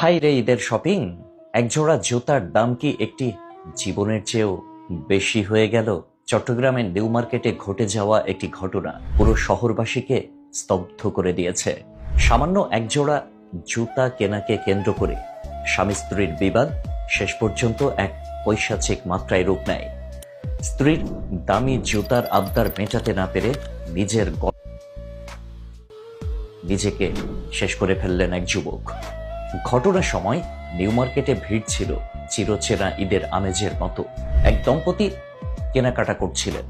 High রে ঈদের shopping, একজোড়া জুতার দাম কি একটি জীবনের চেয়েও বেশি হয়ে গেল? চট্টগ্রামের নিউ মার্কেটে ঘটে যাওয়া একটি ঘটনা পুরো শহরবাসীকে স্তব্ধ করে দিয়েছে। সামান্য একজোড়া জুতা কেনাকে কেন্দ্র করে স্বামী স্ত্রীর বিবাদ শেষ পর্যন্ত এক পৈশাচিক মাত্রায় রূপ নেয়। স্ত্রীর দামি জুতার আবদার মেটাতে না পেরে নিজেকে শেষ করে ফেললেন এক যুবক। ঘটনার সময় নিউ মার্কেটে ভিড় ছিল চিরচেনা ঈদের আমেজের মতো। এক দম্পতি কেনাকাটা করছিলেন।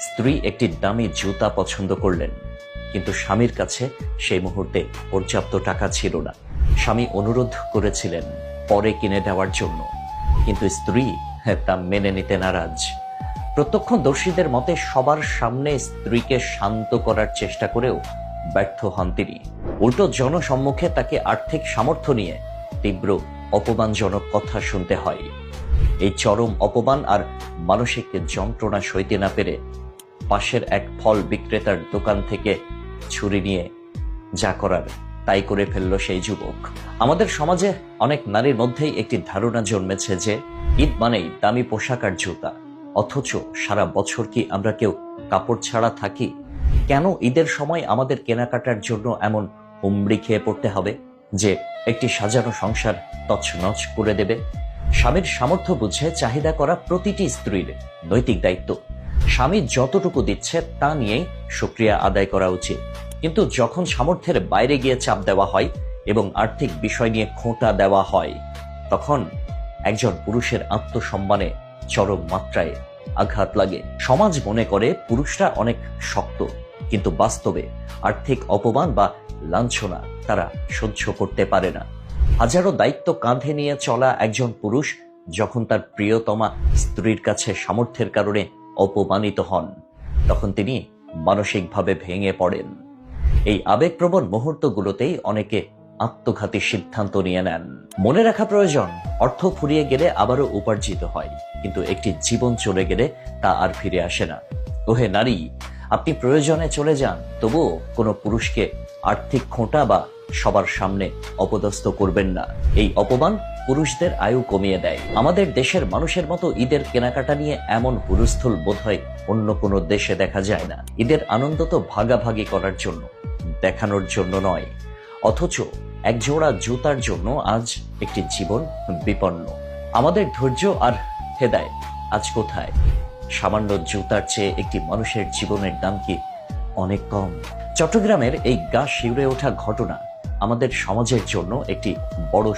স্ত্রী একটি দামি জুতা পছন্দ করলেন, কিন্তু স্বামীর কাছে সেই মুহূর্তে পর্যাপ্ত টাকা ছিল না। স্বামী অনুরোধ করেছিলেন পরে কিনে দেওয়ার জন্য, কিন্তু স্ত্রী তা মেনে নিতে নারাজ। প্রত্যক্ষদর্শীদের মতে সবার সামনে স্ত্রীকে শান্ত করার চেষ্টা করেও ব্যর্থ হন তিনি। উল্টো জনসম্মুখে তাকে আর্থিক সামর্থ্য নিয়ে তীব্র অপমানজনক কথা শুনতে হয়। এই চরম অপমান আর মানসিক যন্ত্রণা সইতে না পেরে পাশের এক ফল বিক্রেতার দোকান থেকে ছুরি নিয়ে যা করার তাই করে ফেলল সেই যুবক। আমাদের সমাজে অনেক নারীর মধ্যেই একটি ধারণা জন্মেছে যে ঈদ মানেই দামি পোশাক আর জুতা, অথচ সারা বছর কি আমরা কেউ কাপড় ছাড়া থাকি? কেন ঈদের সময় আমাদের কেনাকাটার জন্য এমন হুমড়ি খেয়ে পড়তে হবে যে একটি সাজানো সংসার তছনছ করে দেবে? স্বামীর সামর্থ্য বুঝে চাহিদা করা প্রতিটি স্ত্রীর নৈতিক দায়িত্ব। স্বামী যতটুকু দিচ্ছে তা নিয়েই শুকরিয়া আদায় করা উচিত। কিন্তু যখন সামর্থ্যের বাইরে গিয়ে চাপ দেওয়া হয় এবং আর্থিক বিষয় নিয়ে খোঁটা দেওয়া হয়, তখন একজন পুরুষের আত্মসম্মানে চরম মাত্রায় আঘাত লাগে। সমাজ মনে করে পুরুষরা অনেক শক্ত, কিন্তু বাস্তবে আর্থিক অপমান বা লাঞ্ছনা তারা সহ্য করতে পারে না। হাজারো দায়িত্ব কাঁধে নিয়ে চলা একজন পুরুষ যখন তার প্রিয়তমা স্ত্রীর কাছে সামর্থ্যের কারণে অপমানিত হন, তখন তিনি মানসিকভাবে ভেঙে পড়েন। এই আবেগপ্রবণ মুহূর্তগুলোতেই অনেকে আত্মঘাতী সিদ্ধান্ত নিয়ে নেন। মনে রাখা প্রয়োজন, অর্থ ফুরিয়ে গেলে আবারও উপার্জিত হয়, কিন্তু একটি জীবন চলে গেলে তা আর ফিরে আসে না। ওহে নারী, আপনি প্রয়োজনে চলে যান, তবুও কোনো পুরুষকে আর্থিক খোঁটা বা সবার সামনে অপদস্থ করবেন না। এই অপমান পুরুষদের আয়ু কমিয়ে দেয়। আমাদের দেশের মানুষের মতো ঈদের কেনাকাটা নিয়ে এমন হুলস্থুল বোধহয় অন্য কোনো দেশে দেখা যায় না। ঈদের আনন্দ তো ভাগাভাগি করার জন্য, দেখানোর জন্য নয়। অথচ একজোড়া জুতার জন্য আজ একটি জীবন বিপন্ন। আমাদের ধৈর্য আর হেদায়েত আজ কোথায়? সামান্য জুতার চেয়ে একটি মানুষের জীবনের দাম কি অনেক কম? চট্টগ্রামের এই গা শিউরে ওঠা ঘটনা আমাদের সমাজের জন্য একটি বড়